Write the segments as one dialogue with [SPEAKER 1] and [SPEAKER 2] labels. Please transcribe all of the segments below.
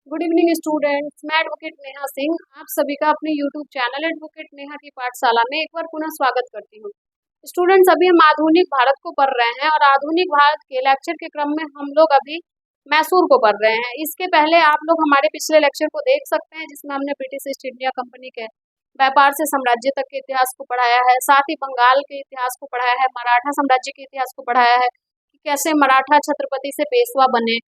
[SPEAKER 1] Good evening students. मैं advocate Neha Singh आप सभी का अपने यूट्यूब चैनल एडवोकेट नेहा की पाठशाला में एक बार पुनः स्वागत करती हूँ। स्टूडेंट्स, अभी हम आधुनिक भारत को पढ़ रहे हैं और आधुनिक भारत के लेक्चर के क्रम में हम लोग अभी मैसूर को पढ़ रहे हैं। इसके पहले आप लोग हमारे पिछले लेक्चर को देख सकते हैं, जिसमें हमने ब्रिटिश ईस्ट इंडिया कंपनी के व्यापार से साम्राज्य तक के इतिहास को पढ़ाया है, साथ ही बंगाल के इतिहास को पढ़ाया है, मराठा साम्राज्य के इतिहास को पढ़ाया है कि कैसे मराठा छत्रपति से पेशवा बने।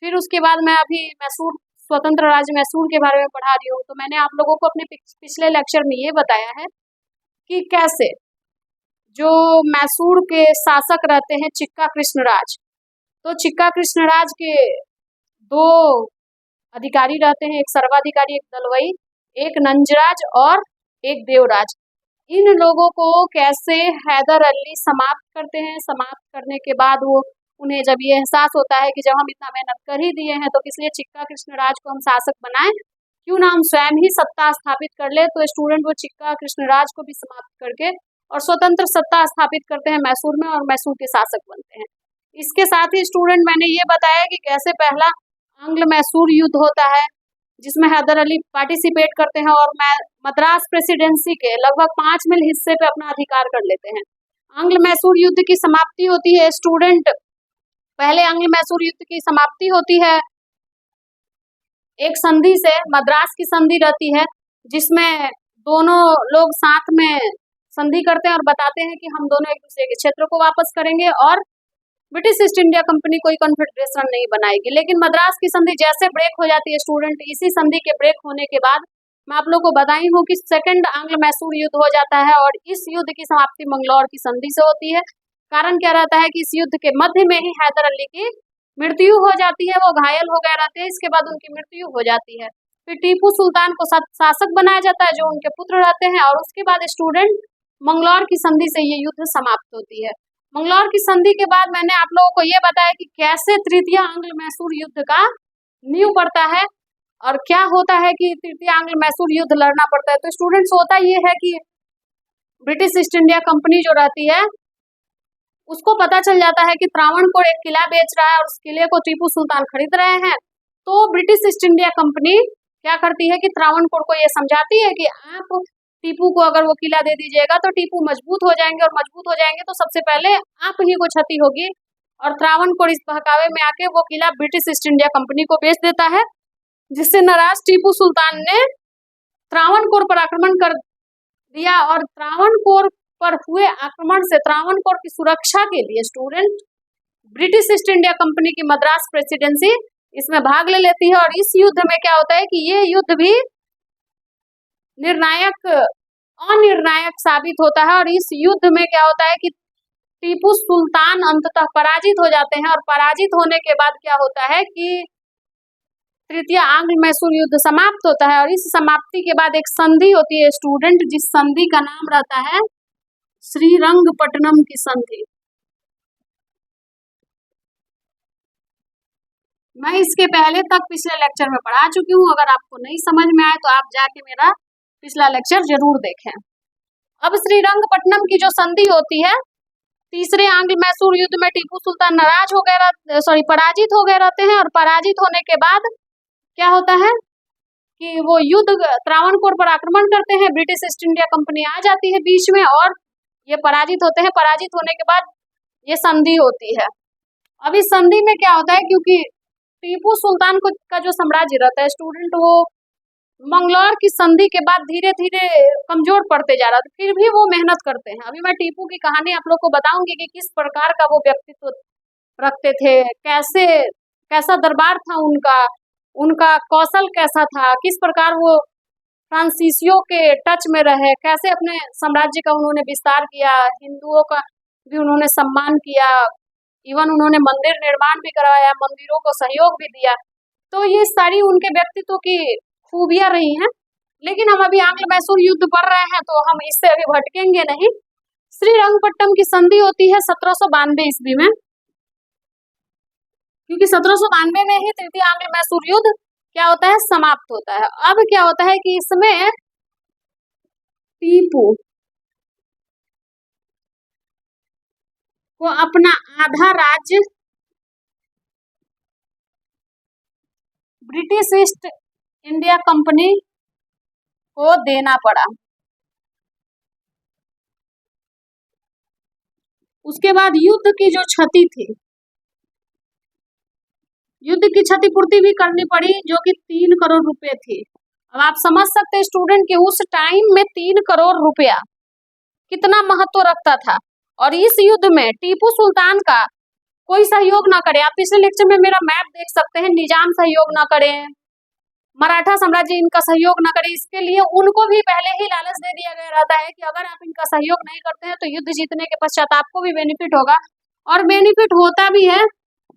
[SPEAKER 1] फिर उसके बाद मैं अभी मैसूर स्वतंत्र राज्य मैसूर के बारे में पढ़ा रही हूँ। तो मैंने आप लोगों को अपने पिछले लेक्चर में ये बताया है कि कैसे जो मैसूर के शासक रहते हैं चिक्का कृष्णराज, तो चिक्का कृष्णराज के दो अधिकारी रहते हैं, एक सर्वाधिकारी एक दलवई, एक नंजराज और एक देवराज। इन लोगों को कैसे हैदर अली समाप्त करते हैं। समाप्त करने के बाद वो उन्हें जब ये एहसास होता है कि जब हम इतना मेहनत कर ही दिए हैं तो किस लिए चिक्का कृष्णराज को हम शासक बनाएं, क्यों ना हम स्वयं ही सत्ता स्थापित कर ले। तो स्टूडेंट वो चिक्का कृष्णराज को भी समाप्त करके और स्वतंत्र सत्ता स्थापित करते हैं मैसूर में और मैसूर के शासक बनते हैं। इसके साथ ही स्टूडेंट मैंने ये बताया कि कैसे पहला आंग्ल मैसूर युद्ध होता है, जिसमें हैदर अली पार्टिसिपेट करते हैं और मद्रास प्रेसिडेंसी के लगभग 5 मील हिस्से पे अपना अधिकार कर लेते हैं। आंग्ल मैसूर युद्ध की समाप्ति होती है स्टूडेंट, पहले आंग्ल मैसूर युद्ध की समाप्ति होती है एक संधि से, मद्रास की संधि रहती है, जिसमें दोनों लोग साथ में संधि करते हैं और बताते हैं कि हम दोनों एक दूसरे के क्षेत्र को वापस करेंगे और ब्रिटिश ईस्ट इंडिया कंपनी कोई कॉन्फेडरेशन नहीं बनाएगी। लेकिन मद्रास की संधि जैसे ब्रेक हो जाती है स्टूडेंट, इसी संधि के ब्रेक होने के बाद मैं आप लोग को बताई हूँ कि सेकंड आंग्ल मैसूर युद्ध हो जाता है और इस युद्ध की समाप्ति मंगलौर की संधि से होती है। कारण क्या रहता है कि इस युद्ध के मध्य में ही हैदर अली की मृत्यु हो जाती है, वो घायल हो गए रहते हैं, इसके बाद उनकी मृत्यु हो जाती है। फिर टीपू सुल्तान को शासक बनाया जाता है जो उनके पुत्र रहते हैं और उसके बाद स्टूडेंट मंगलौर की संधि से ये युद्ध समाप्त होती है। मंगलौर की संधि के बाद मैंने आप लोगों को ये बताया कि कैसे तृतीय आंग्ल मैसूर युद्ध का नींव पड़ता है और क्या होता है कि तृतीय आंग्ल मैसूर युद्ध लड़ना पड़ता है। तो स्टूडेंट्स होता ये है कि ब्रिटिश ईस्ट इंडिया कंपनी जो रहती है उसको पता चल जाता है कि त्रावणकोर एक किला बेच रहा है और उस किले को टीपू सुल्तान खरीद रहे हैं। तो ब्रिटिश ईस्ट इंडिया कंपनी क्या करती है कि त्रावणकोर को ये समझाती है कि आप टीपू को अगर वो किला दे दीजिएगा तो टीपू मजबूत हो जाएंगे और मजबूत हो जाएंगे तो सबसे पहले आप ही को क्षति होगी। और त्रावणकोर इस बहकावे में आके वो किला ब्रिटिश ईस्ट इंडिया कंपनी को बेच देता है, जिससे नाराज टीपू सुल्तान ने त्रावणकोर पर आक्रमण कर दिया और त्रावणकोर पर हुए आक्रमण से त्रावणकोर की सुरक्षा के लिए student British east India company की मद्रास प्रेसिडेंसी इसमें भाग ले लेती है। और इस युद्ध में क्या होता है कि ये युद्ध भी अनिर्णायक साबित होता है और इस युद्ध में क्या होता है कि टीपू सुल्तान अंततः पराजित हो जाते हैं और पराजित होने के बाद क्या होता है कि तृतीय आंग्ल मैसूर युद्ध समाप्त होता है। और इस समाप्ति के बाद एक संधि होती है स्टूडेंट, जिस संधि का नाम रहता है श्रीरंगपट्टनम की संधि। मैं इसके पहले तक पिछले लेक्चर में पढ़ा चुकी हूँ, अगर आपको नहीं समझ में आए तो आप जाके मेरा पिछला लेक्चर जरूर देखें। अब श्रीरंगपट्टनम की जो संधि होती है, तीसरे आंग्ल मैसूर युद्ध में टीपू सुल्तान नाराज हो गए पराजित हो गए रहते हैं और पराजित होने के बाद क्या होता है कि वो युद्ध त्रावणकोर पर आक्रमण करते हैं, ब्रिटिश ईस्ट इंडिया कंपनी आ जाती है बीच में और ये पराजित होते हैं। पराजित होने के बाद ये संधि होती है। अब इस संधि में क्या होता है, क्योंकि टीपू सुल्तान का जो साम्राज्य रहता है स्टूडेंट, वो मंगलौर की संधि के बाद धीरे धीरे कमजोर पड़ते जा रहा था, फिर भी वो मेहनत करते हैं। अभी मैं टीपू की कहानी आप लोग को बताऊंगी कि किस प्रकार का वो व्यक्तित्व रखते थे, कैसा दरबार था उनका, उनका कौशल कैसा था, किस प्रकार वो फ्रांसीसियों के टच में रहे, कैसे अपने साम्राज्य का उन्होंने विस्तार किया, हिंदुओं का भी उन्होंने सम्मान किया, इवन उन्होंने मंदिर निर्माण भी करवाया, मंदिरों को सहयोग भी दिया। तो ये सारी उनके व्यक्तित्व की खूबियां रही हैं। लेकिन हम अभी आंग्ल मैसूर युद्ध पढ़ रहे हैं तो हम इससे अभी भटकेंगे नहीं। श्रीरंगपट्टनम की संधि होती है 1792 ईस्वी में, क्योंकि 1792 में ही तृतीय आंग्ल मैसूर युद्ध क्या होता है, समाप्त होता है। अब क्या होता है कि इसमें टीपू को अपना आधा राज्य ब्रिटिश ईस्ट इंडिया कंपनी को देना पड़ा। उसके बाद युद्ध की जो क्षति थी, युद्ध की क्षतिपूर्ति भी करनी पड़ी, जो कि 3 करोड़ रुपए थी। अब आप समझ सकते हैं स्टूडेंट कि उस टाइम में 3 करोड़ रुपया कितना महत्व रखता था। और इस युद्ध में टीपू सुल्तान का कोई सहयोग ना करे। आप पिछले लेक्चर में मेरा मैप देख सकते हैं, निजाम सहयोग ना करे, मराठा साम्राज्य इनका सहयोग ना करे, इसके लिए उनको भी पहले ही लालच दे दिया गया रहता है कि अगर आप इनका सहयोग नहीं करते हैं तो युद्ध जीतने के पश्चात आपको भी बेनिफिट होगा। और बेनिफिट होता भी है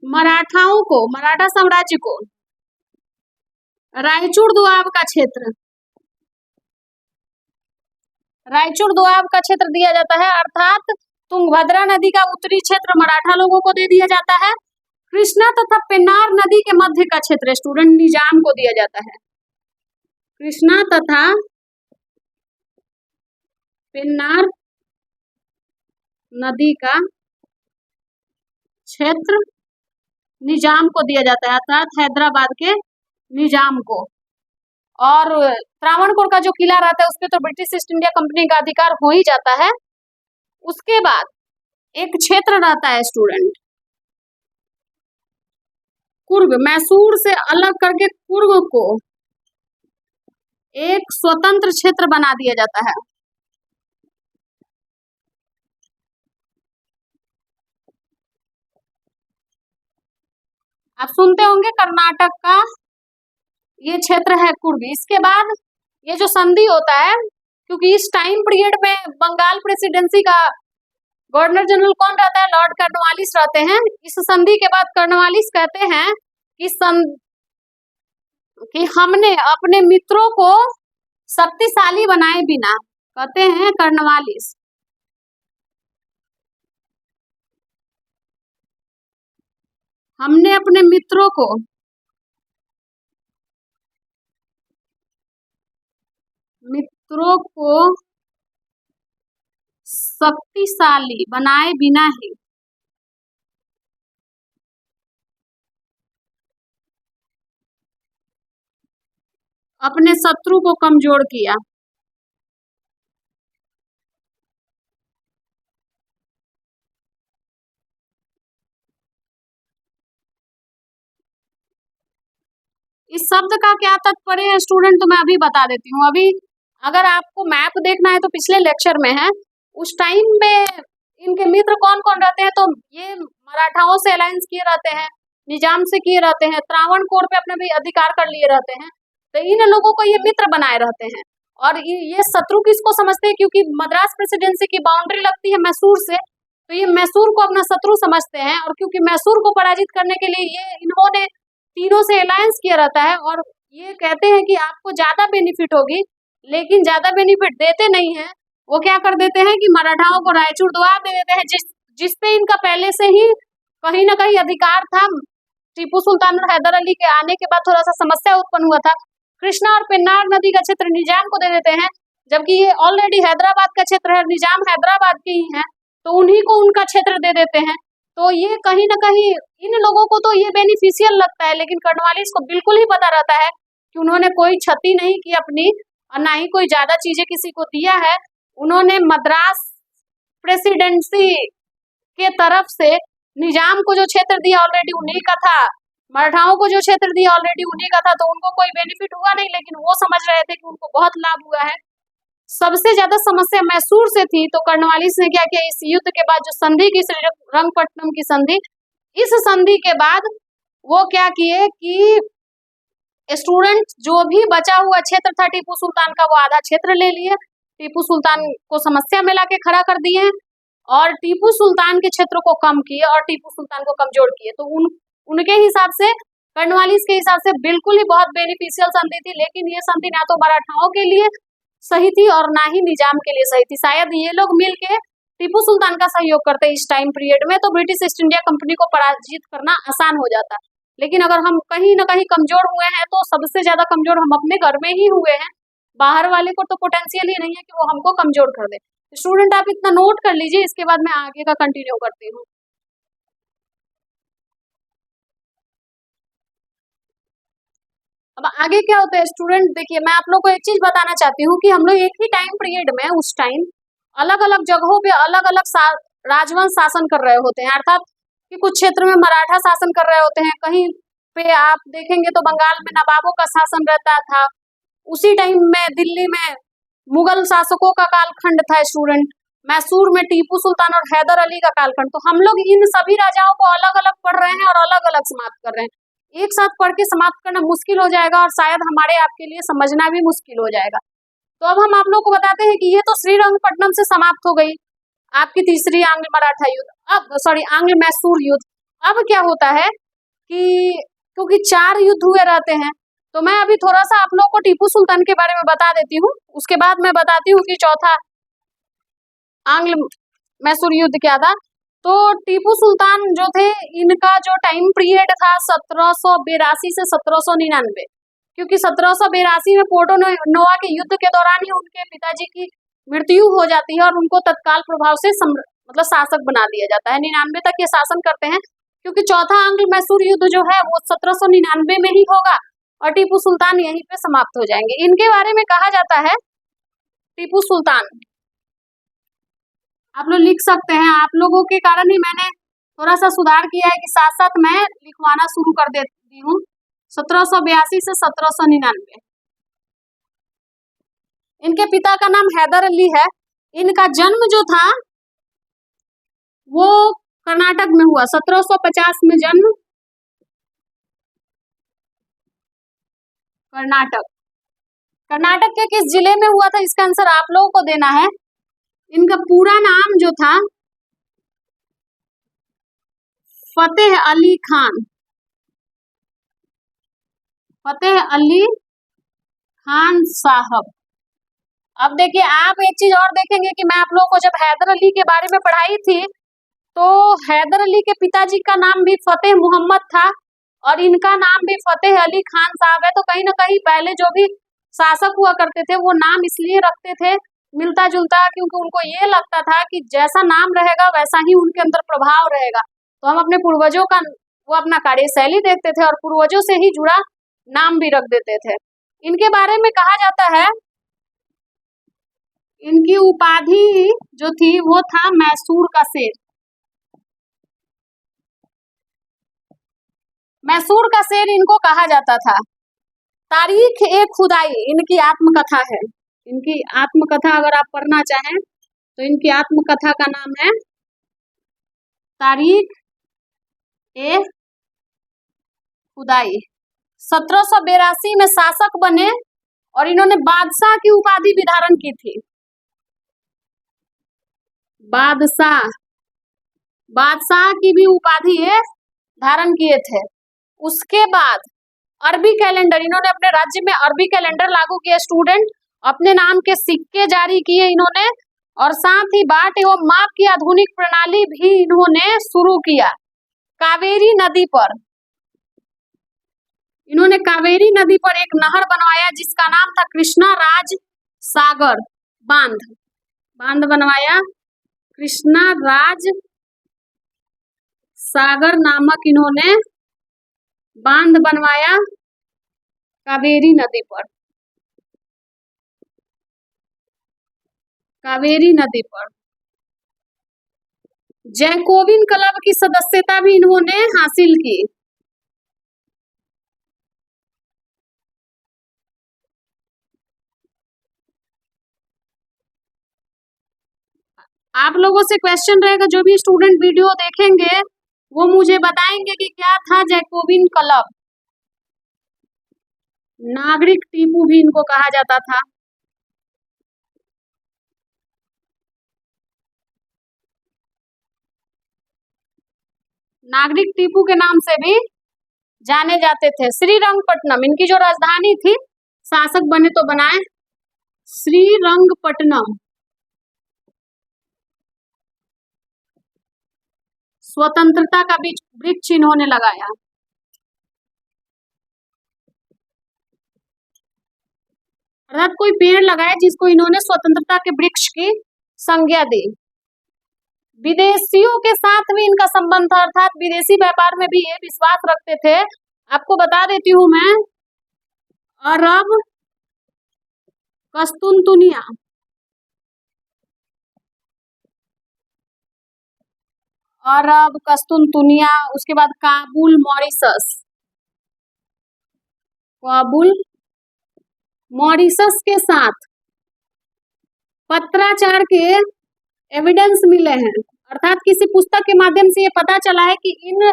[SPEAKER 1] मराठाओं को, मराठा साम्राज्य को। रायचूर दोआब का क्षेत्र, रायचूर दोआब का क्षेत्र दिया जाता है, अर्थात तुंगभद्रा नदी का उत्तरी क्षेत्र मराठा लोगों को दे दिया जाता है। कृष्णा तथा पेन्नार नदी के मध्य का क्षेत्र स्टूडेंट निजाम को दिया जाता है। कृष्णा तथा पेन्नार नदी का क्षेत्र निजाम को दिया जाता है, अर्थात हैदराबाद के निजाम को। और त्रावणकोर का जो किला रहता है उस पे तो ब्रिटिश ईस्ट इंडिया कंपनी का अधिकार हो ही जाता है। उसके बाद एक क्षेत्र रहता है स्टूडेंट कुर्ग, मैसूर से अलग करके कुर्ग को एक स्वतंत्र क्षेत्र बना दिया जाता है। आप सुनते होंगे कर्नाटक का ये क्षेत्र है कुर्ग। इसके बाद ये जो संधि होता है, क्योंकि इस टाइम पीरियड में बंगाल प्रेसिडेंसी का गवर्नर जनरल कौन रहता है, लॉर्ड कॉर्नवालिस रहते हैं। इस संधि के बाद कॉर्नवालिस कहते हैं कि हमने अपने मित्रों को शक्तिशाली बनाए बिना, कहते हैं कॉर्नवालिस, हमने अपने मित्रों को शक्तिशाली बनाए बिना ही अपने शत्रु को कमजोर किया। इस शब्द का क्या तात्पर्य है स्टूडेंट, तो मैं अभी बता देती हूँ। अभी अगर आपको मैप देखना है तो पिछले लेक्चर में है, उस टाइम में इनके मित्र कौन कौन रहते हैं, तो ये मराठाओं से अलायंस किए रहते हैं, निजाम से किए रहते हैं, त्रावणकोर पे अपने भी अधिकार कर लिए रहते हैं। तो इन लोगों को ये मित्र बनाए रहते हैं। और ये शत्रु किसको समझते हैं, क्योंकि मद्रास प्रेसिडेंसी की बाउंड्री लगती है मैसूर से, तो ये मैसूर को अपना शत्रु समझते हैं। और क्योंकि मैसूर को पराजित करने के लिए ये इन्होंने तीनों से अलायंस किया रहता है, और ये कहते हैं कि आपको ज्यादा बेनिफिट होगी, लेकिन ज्यादा बेनिफिट देते नहीं है। वो क्या कर देते हैं कि मराठाओं को रायचूर दोआब दे देते हैं, जिसपे इनका पहले से ही कहीं ना कहीं अधिकार था। टीपू सुल्तान और हैदर अली के आने के बाद थोड़ा सा समस्या उत्पन्न हुआ था। कृष्णा और पेन्नार नदी का क्षेत्र निजाम को दे देते हैं, जबकि ये ऑलरेडी हैदराबाद का क्षेत्र है, निजाम हैदराबाद के ही है, तो उन्हीं को उनका क्षेत्र दे देते हैं। तो ये कहीं ना कहीं इन लोगों को तो ये बेनिफिशियल लगता है, लेकिन कॉर्नवालिस को बिल्कुल ही पता रहता है कि उन्होंने कोई क्षति नहीं की अपनी, और ना ही कोई ज्यादा चीजें किसी को दिया है। उन्होंने मद्रास प्रेसिडेंसी के तरफ से निजाम को जो क्षेत्र दिया ऑलरेडी उन्हीं का था, मराठाओं को जो क्षेत्र दिया ऑलरेडी उन्हीं का था, तो उनको कोई बेनिफिट हुआ नहीं, लेकिन वो समझ रहे थे कि उनको बहुत लाभ हुआ है। सबसे ज्यादा समस्या मैसूर से थी, तो कॉर्नवालिस ने क्या किया, इस युद्ध के बाद जो संधि की श्रीरंगपट्टनम की संधि, इस संधि के बाद वो क्या किए कि स्टूडेंट जो भी बचा हुआ क्षेत्र था टीपू सुल्तान का, वो आधा क्षेत्र ले लिए, टीपू सुल्तान को समस्या में लाके खड़ा कर दिए, और टीपू सुल्तान के क्षेत्र को कम किए और टीपू सुल्तान को कमजोर किए। तो उनके हिसाब से, कॉर्नवालिस के हिसाब से बिल्कुल ही बहुत बेनिफिशियल संधि थी, लेकिन ये संधि ना तो मराठाओं के लिए सही थी और ना ही निजाम के लिए सही थी। शायद ये लोग मिलके टीपू सुल्तान का सहयोग करते इस टाइम पीरियड में, तो ब्रिटिश ईस्ट इंडिया कंपनी को पराजित करना आसान हो जाता। लेकिन अगर हम कहीं ना कहीं कमजोर हुए हैं, तो सबसे ज्यादा कमजोर हम अपने घर में ही हुए हैं, बाहर वाले को तो पोटेंशियल ही नहीं है कि वो हमको कमजोर कर दे। स्टूडेंट आप इतना नोट कर लीजिए, इसके बाद मैं आगे का कंटिन्यू करती हूँ। अब आगे क्या होता है स्टूडेंट, देखिए मैं आप लोग को एक चीज बताना चाहती हूँ कि हम लोग एक ही टाइम पीरियड में उस टाइम अलग अलग जगहों पे अलग अलग राजवंश शासन कर रहे होते हैं, अर्थात कि कुछ क्षेत्र में मराठा शासन कर रहे होते हैं, कहीं पे आप देखेंगे तो बंगाल में नवाबों का शासन रहता था, उसी टाइम में दिल्ली में मुगल शासकों का कालखंड था स्टूडेंट, मैसूर में टीपू सुल्तान और हैदर अली का कालखंड। तो हम लोग इन सभी राजाओं को अलग अलग पढ़ रहे हैं और अलग अलग समाप्त कर रहे हैं। एक साथ पढ़ के समाप्त करना मुश्किल हो जाएगा और शायद हमारे आपके लिए समझना भी मुश्किल हो जाएगा। तो अब हम आप लोग को बताते हैं कि ये तो श्रीरंगपट्टनम से समाप्त हो गई आपकी तीसरी आंग्ल मराठा युद्ध, अब सॉरी आंग्ल मैसूर युद्ध। अब क्या होता है कि क्योंकि 4 युद्ध हुए रहते हैं, तो मैं अभी थोड़ा सा आप लोग को टीपू सुल्तान के बारे में बता देती हूँ, उसके बाद मैं बताती हूँ कि चौथा आंग्ल मैसूर युद्ध क्या था। तो टीपू सुल्तान जो थे, इनका जो टाइम पीरियड था 1782 से 1799, क्योंकि 1782 में पोर्टो नोवा के युद्ध के दौरान ही उनके पिताजी की मृत्यु हो जाती है और उनको तत्काल प्रभाव से मतलब शासक बना दिया जाता है। 99 तक ये शासन करते हैं, क्योंकि चौथा आंग्ल मैसूर युद्ध जो है वो 1799 में ही होगा और टीपू सुल्तान यहीं पे समाप्त हो जाएंगे। इनके बारे में कहा जाता है टीपू सुल्तान, आप लोग लिख सकते हैं, आप लोगों के कारण ही मैंने थोड़ा सा सुधार किया है कि साथ साथ मैं लिखवाना शुरू कर देती हूँ। 1782 से 1799। इनके पिता का नाम हैदर अली है। इनका जन्म जो था वो कर्नाटक में हुआ, 1750 में जन्म कर्नाटक। कर्नाटक के किस जिले में हुआ था, इसका आंसर आप लोगों को देना है। इनका पूरा नाम जो था फतेह अली खान, फतेह अली खान साहब। अब देखिए आप एक चीज और देखेंगे कि मैं आप लोगों को जब हैदर अली के बारे में पढ़ाई थी तो हैदर अली के पिताजी का नाम भी फतेह मोहम्मद था और इनका नाम भी फतेह अली खान साहब है। तो कहीं ना कहीं पहले जो भी शासक हुआ करते थे वो नाम इसलिए रखते थे मिलता जुलता, क्योंकि उनको ये लगता था कि जैसा नाम रहेगा वैसा ही उनके अंदर प्रभाव रहेगा। तो हम अपने पूर्वजों का वो अपना कार्यशैली देखते थे और पूर्वजों से ही जुड़ा नाम भी रख देते थे। इनके बारे में कहा जाता है, इनकी उपाधि जो थी वो था मैसूर का शेर। मैसूर का शेर इनको कहा जाता था। तारीख ए खुदाई इनकी आत्मकथा है। इनकी आत्मकथा अगर आप पढ़ना चाहें तो इनकी आत्मकथा का नाम है तारीख ए खुदाई। 1782 में शासक बने और इन्होंने बादशाह की उपाधि भी धारण की थी। बादशाह, बादशाह की भी उपाधि धारण किए थे। उसके बाद अरबी कैलेंडर, इन्होंने अपने राज्य में अरबी कैलेंडर लागू किया स्टूडेंट, अपने नाम के सिक्के जारी किए इन्होंने और साथ ही बाट एवं माप की आधुनिक प्रणाली भी इन्होंने शुरू किया। कावेरी नदी पर इन्होंने कावेरी नदी पर एक नहर बनवाया जिसका नाम था कृष्णा राज सागर बांध। बांध बनवाया कृष्णा राज सागर नामक इन्होंने बांध बनवाया कावेरी नदी पर। कावेरी नदी पर जैकोबिन क्लब की सदस्यता भी इन्होंने हासिल की। आप लोगों से क्वेश्चन रहेगा, जो भी स्टूडेंट वीडियो देखेंगे वो मुझे बताएंगे कि क्या था जैकोबिन क्लब। नागरिक टीपू भी इनको कहा जाता था। नागरिक टीपू के नाम से भी जाने जाते थे। श्रीरंगपट्टनम इनकी जो राजधानी थी, शासक बने तो बनाए श्रीरंगपट्टनम। स्वतंत्रता का वृक्ष इन्होंने लगाया। अर्थात कोई पेड़ लगाया जिसको इन्होंने स्वतंत्रता के वृक्ष की संज्ञा दी। विदेशियों के साथ भी इनका संबंध था, अर्थात विदेशी व्यापार में भी ये विश्वास रखते थे। आपको बता देती हूं मैं अरब कस्तुनतुनिया, अरब कस्तुनतुनिया। उसके बाद काबुल मॉरिशस, काबुल मॉरिशस के साथ पत्राचार के एविडेंस मिले हैं, अर्थात किसी पुस्तक के माध्यम से ये पता चला है कि इन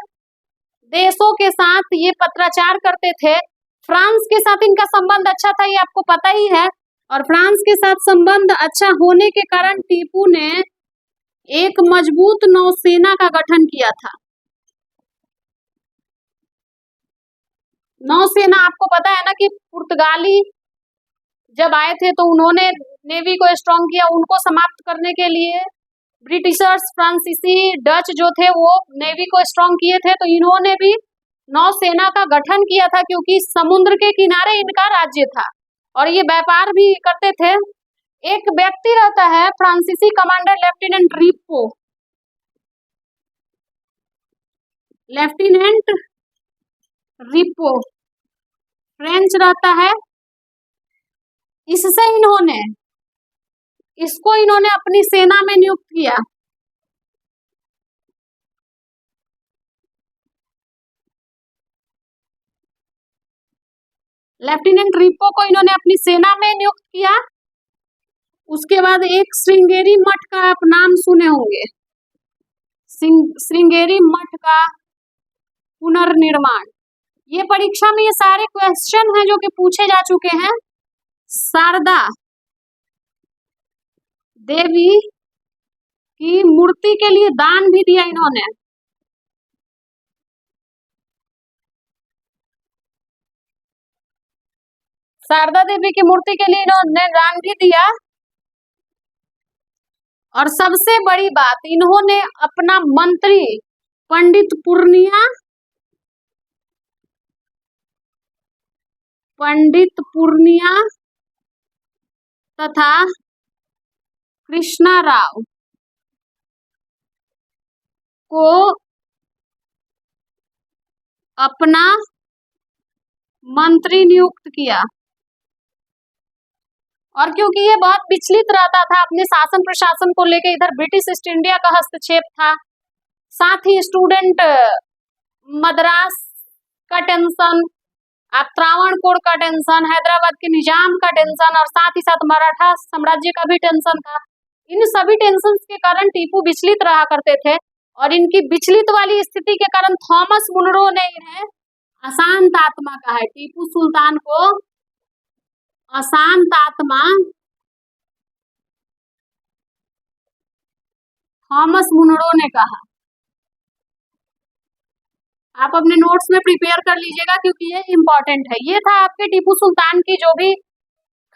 [SPEAKER 1] देशों के साथ ये पत्राचार करते थे। फ्रांस के साथ इनका संबंध अच्छा था, ये आपको पता ही है। और फ्रांस के साथ संबंध अच्छा होने के कारण टीपू ने एक मजबूत नौसेना का गठन किया था। नौसेना आपको पता है ना कि पुर्तगाली जब आए थे तो उन्होंने नेवी को स्ट्रॉन्ग किया, उनको समाप्त करने के लिए ब्रिटिशर्स, फ्रांसीसी, डच जो थे वो नेवी को स्ट्रॉन्ग किए थे, तो इन्होंने भी नौसेना का गठन किया था क्योंकि समुद्र के किनारे इनका राज्य था और ये व्यापार भी करते थे। एक व्यक्ति रहता है फ्रांसीसी commander lieutenant repo, lieutenant repo French रहता है। इसको इन्होंने अपनी सेना में नियुक्त किया। लेफ्टिनेंट रिपो को इन्होंने अपनी सेना में नियुक्त किया। उसके बाद एक श्रृंगेरी मठ का आप नाम सुने होंगे, श्रृंगेरी मठ का पुनर्निर्माण। ये परीक्षा में ये सारे क्वेश्चन हैं जो कि पूछे जा चुके हैं। शारदा देवी की मूर्ति के लिए दान भी दिया इन्होंने। शारदा देवी की मूर्ति के लिए इन्होंने दान भी दिया। और सबसे बड़ी बात, इन्होंने अपना मंत्री पंडित पूर्णिया तथा कृष्णा राव को अपना मंत्री नियुक्त किया। और क्योंकि ये बहुत विचलित रहता था अपने शासन प्रशासन को लेकर, इधर ब्रिटिश ईस्ट इंडिया का हस्तक्षेप था, साथ ही स्टूडेंट मद्रास का टेंशन, आप त्रावणकोर का टेंशन, हैदराबाद के निजाम का टेंशन और साथ ही साथ मराठा साम्राज्य का भी टेंशन था। इन सभी टेंशन के कारण टीपू विचलित रहा करते थे और इनकी विचलित वाली स्थिति के कारण थॉमस मुनरो ने इन्हें अशांत आत्मा कहा है। टीपू सुल्तान को अशांत आत्मा थॉमस मुनरो ने कहा। आप अपने नोट्स में प्रिपेयर कर लीजिएगा क्योंकि ये इम्पोर्टेंट है। ये था आपके टीपू सुल्तान की जो भी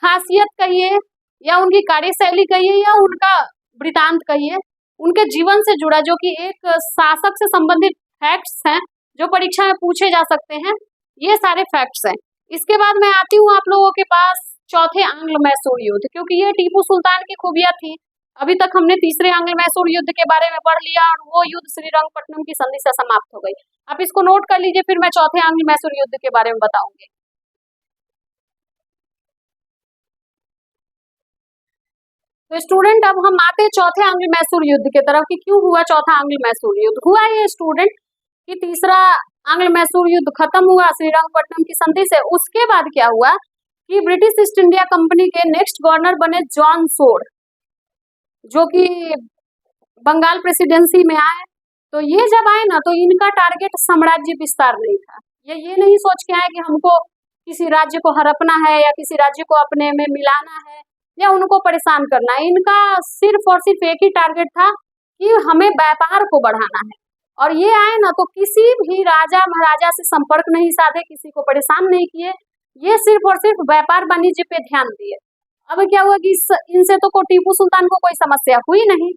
[SPEAKER 1] खासियत कहिए या उनकी कार्यशैली कहिए या उनका वृतांत कहिए, उनके जीवन से जुड़ा जो कि एक शासक से संबंधित फैक्ट्स हैं जो परीक्षा में पूछे जा सकते हैं, ये सारे फैक्ट्स हैं। इसके बाद मैं आती हूँ आप लोगों के पास चौथे आंग्ल मैसूर युद्ध, क्योंकि ये टीपू सुल्तान की खूबियां थी। अभी तक हमने तीसरे आंग्ल मैसूर युद्ध के बारे में पढ़ लिया और वो युद्ध श्रीरंगपट्टनम की संधि से समाप्त हो गई। आप इसको नोट कर लीजिए, फिर मैं चौथे आंग्ल मैसूर युद्ध के बारे में बताऊंगी। तो स्टूडेंट अब हम आते हैं चौथे आंग्ल मैसूर युद्ध की तरफ कि क्यों हुआ चौथा आंग्ल मैसूर युद्ध। हुआ ये स्टूडेंट कि तीसरा आंग्ल मैसूर युद्ध खत्म हुआ श्रीरंगपट्टनम की संधि से। उसके बाद क्या हुआ कि ब्रिटिश ईस्ट इंडिया कंपनी के नेक्स्ट गवर्नर बने जॉन सोड, जो कि बंगाल प्रेसिडेंसी में आए। तो ये जब आए ना तो इनका टारगेट साम्राज्य विस्तार नहीं था। ये नहीं सोच के आए कि हमको किसी राज्य को हड़पना है या किसी राज्य को अपने में मिलाना है या उनको परेशान करना है। इनका सिर्फ और सिर्फ एक ही टारगेट था कि हमें व्यापार को बढ़ाना है। और ये आए ना तो किसी भी राजा महाराजा से संपर्क नहीं साधे, किसी को परेशान नहीं किए, ये सिर्फ और सिर्फ व्यापार वाणिज्य पे ध्यान दिए। अब क्या हुआ कि इनसे तो टीपू सुल्तान को कोई समस्या हुई नहीं।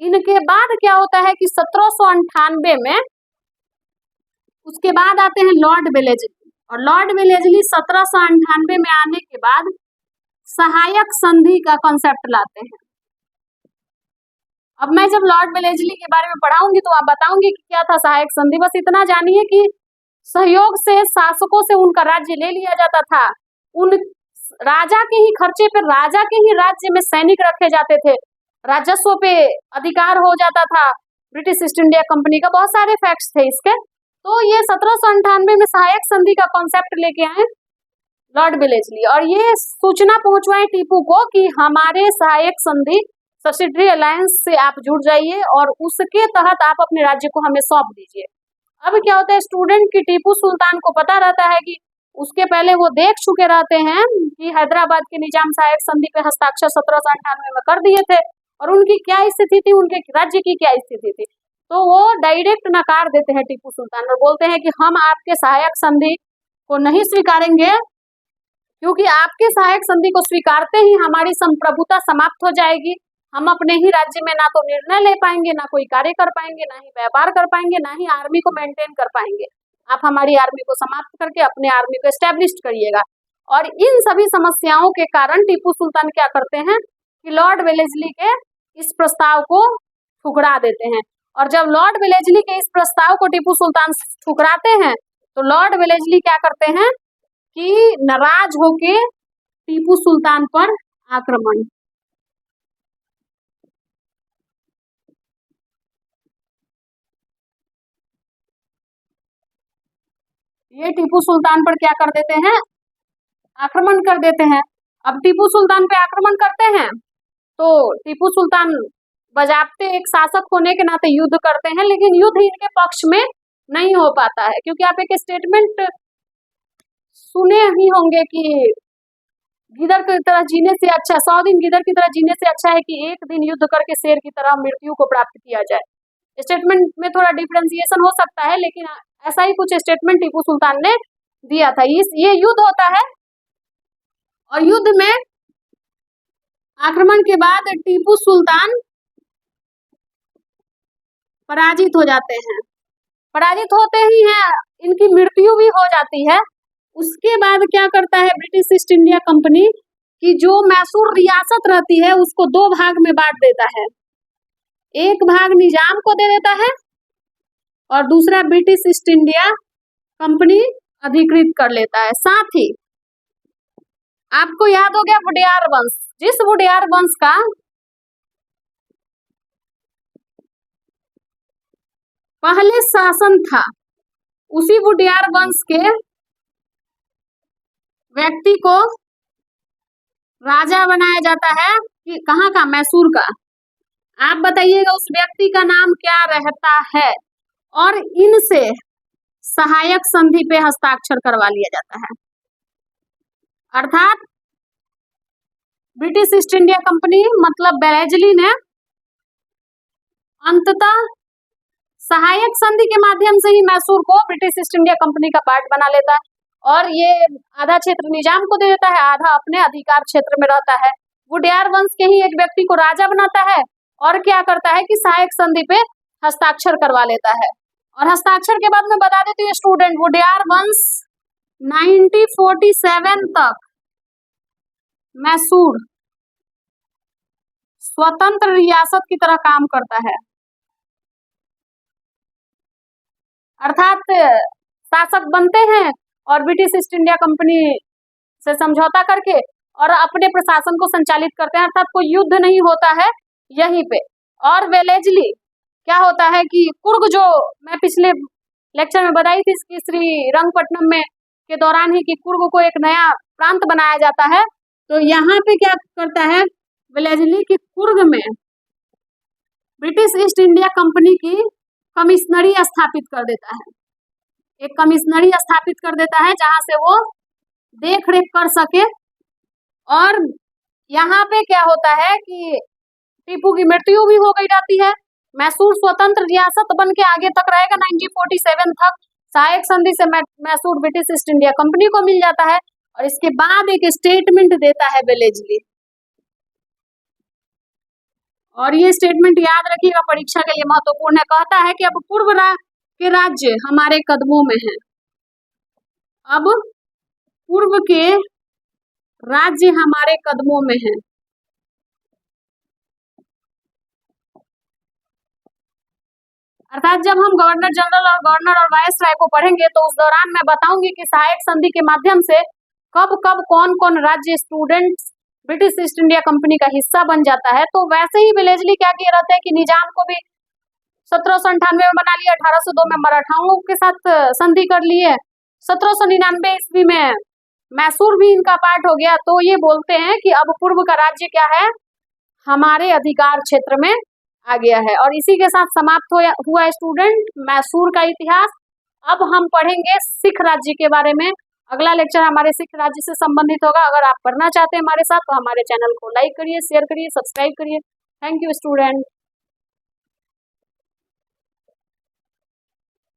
[SPEAKER 1] इनके बाद क्या होता है कि 1798 में उसके बाद आते हैं लॉर्ड वेलेस्ली, और लॉर्ड वेलेस्ली 1798 में आने के बाद सहायक संधि का कॉन्सेप्ट लाते हैं। अब मैं जब लॉर्ड वेलेस्ली के बारे में पढ़ाऊंगी तो आप बताऊंगी कि क्या था सहायक संधि। बस इतना जानिए कि सहयोग से शासकों से उनका राज्य ले लिया जाता था, उन राजा के ही खर्चे पर राजा के ही राज्य में सैनिक रखे जाते थे, राजस्व पे अधिकार हो जाता था ब्रिटिश ईस्ट इंडिया कंपनी का। बहुत सारे फैक्ट्स थे इसके। तो ये 1798 में सहायक संधि का कॉन्सेप्ट लेके आए लॉर्ड वेलेस्ली, और ये सूचना पहुंचवाए टीपू को कि हमारे सहायक संधि सब्सिडरी अलायंस से आप जुड़ जाइए और उसके तहत आप अपने राज्य को हमें सौंप दीजिए। अब क्या होता है, स्टूडेंट की टीपू सुल्तान को पता रहता है कि उसके पहले वो देख चुके रहते हैं कि हैदराबाद के निजाम सहायक संधि पे हस्ताक्षर 1798 में कर दिए थे, और उनकी क्या स्थिति थी, उनके राज्य की क्या स्थिति थी। तो वो डायरेक्ट नकार देते हैं टीपू सुल्तान और बोलते हैं कि हम आपके सहायक संधि को नहीं स्वीकारेंगे, क्योंकि आपके सहायक संधि को स्वीकारते ही हमारी संप्रभुता समाप्त हो जाएगी। हम अपने ही राज्य में ना तो निर्णय ले पाएंगे, ना कोई कार्य कर पाएंगे, ना ही व्यापार कर पाएंगे, ना ही आर्मी को मेंटेन कर पाएंगे। आप हमारी आर्मी को समाप्त करके अपने आर्मी को एस्टेब्लिश करिएगा। और इन सभी समस्याओं के कारण टीपू सुल्तान क्या करते हैं कि लॉर्ड वेलेस्ली के इस प्रस्ताव को ठुकरा देते हैं। और जब लॉर्ड वेलेस्ली के इस प्रस्ताव को टीपू सुल्तान ठुकराते हैं तो लॉर्ड वेलेस्ली क्या करते हैं कि नाराज होके टीपू सुल्तान पर आक्रमण। ये टीपू सुल्तान पर क्या कर देते हैं, आक्रमण कर देते हैं। अब टीपू सुल्तान पे आक्रमण करते हैं तो टीपू सुल्तान बजाबते एक शासक होने के नाते युद्ध करते हैं, लेकिन युद्ध इनके पक्ष में नहीं हो पाता है, क्योंकि आप एक स्टेटमेंट सुने ही होंगे कि गिदड़ की तरह जीने से अच्छा, 100 दिन गिदड़ की तरह जीने से अच्छा है कि एक दिन युद्ध करके शेर की तरह मृत्यु को प्राप्त किया जाए। स्टेटमेंट में थोड़ा डिफरेंशिएशन हो सकता है, लेकिन ऐसा ही कुछ स्टेटमेंट टीपू सुल्तान ने दिया था। ये युद्ध होता है और युद्ध में आक्रमण के बाद टीपू सुल्तान पराजित हो जाते हैं। पराजित होते ही हैं, इनकी मृत्यु भी हो जाती है। उसके बाद क्या करता है ब्रिटिश ईस्ट इंडिया कंपनी की जो मैसूर रियासत रहती है उसको 2 भाग में बांट देता है। एक भाग निजाम को दे देता है और दूसरा ब्रिटिश ईस्ट इंडिया कंपनी अधिकृत कर लेता है। साथ ही आपको याद हो गया वुडेयार वंश, जिस वुडेयार वंश का पहले शासन था, उसी वुडेयार वंश के व्यक्ति को राजा बनाया जाता है कि कहाँ का, मैसूर का। आप बताइएगा उस व्यक्ति का नाम क्या रहता है, और इनसे सहायक संधि पे हस्ताक्षर करवा लिया जाता है। अर्थात ब्रिटिश ईस्ट इंडिया कंपनी मतलब वेलेस्ली ने अंततः सहायक संधि के माध्यम से ही मैसूर को ब्रिटिश ईस्ट इंडिया कंपनी का पार्ट बना लेता है, और ये आधा क्षेत्र निजाम को दे देता है, आधा अपने अधिकार क्षेत्र में रहता है। वुडेयार वंश के ही एक व्यक्ति को राजा बनाता है और क्या करता है कि सहायक संधि पे हस्ताक्षर करवा लेता है। और हस्ताक्षर के बाद मैं बता देती हूँ स्टूडेंट, वुडेयार वंश 1947 तक मैसूर स्वतंत्र रियासत की तरह काम करता है। अर्थात शासक बनते हैं और ब्रिटिश ईस्ट इंडिया कंपनी से समझौता करके और अपने प्रशासन को संचालित करते हैं, अर्थात कोई युद्ध नहीं होता है यहीं पे। और वेलेस्ली क्या होता है कि कुर्ग, जो मैं पिछले लेक्चर में बताई थी कि श्रीरंगपट्टनम में के दौरान ही कि कुर्ग को एक नया प्रांत बनाया जाता है, तो यहाँ पे क्या करता है वेलेस्ली की कुर्ग में ब्रिटिश ईस्ट इंडिया कंपनी की कमिश्नरी स्थापित कर देता है। एक कमिश्नरी स्थापित कर देता है जहां से वो देख रेख कर सके। और यहाँ पे क्या होता है कि टीपू की मृत्यु भी हो गई जाती है। मैसूर स्वतंत्र रियासत बन के आगे तक रहेगा 1947 तक। सहायक संधि से Mysore British east India company को मिल जाता है, और इसके बाद एक स्टेटमेंट देता है वेलेस्ली, और ये स्टेटमेंट याद रखिएगा, परीक्षा के लिए महत्वपूर्ण है। कहता है कि अब पूर्व के राज्य हमारे कदमों में है, अब पूर्व के राज्य हमारे कदमों में है। अर्थात जब हम गवर्नर जनरल और गवर्नर और वायसराय को पढ़ेंगे तो उस दौरान मैं बताऊंगी कि सहायक संधि के माध्यम से कब कब कौन कौन राज्य students British east India company का हिस्सा बन जाता है। तो वैसे ही वेलेजली क्या किया रहता है कि निजाम को भी 1798 में बना लिया, 1802 में मराठाओं के साथ संधि कर लिए, 1799 ईस्वी में मैसूर भी इनका पार्ट हो गया। तो ये बोलते हैं कि अब पूर्व का राज्य क्या है, हमारे अधिकार क्षेत्र में आ गया है। और इसी के साथ समाप्त हुआ स्टूडेंट मैसूर का इतिहास। अब हम पढ़ेंगे सिख राज्य के बारे में। अगला लेक्चर हमारे सिख राज्य से संबंधित होगा। अगर आप पढ़ना चाहते हैं हमारे साथ तो हमारे चैनल को लाइक करिए, शेयर करिए, सब्सक्राइब करिए। Thank you student.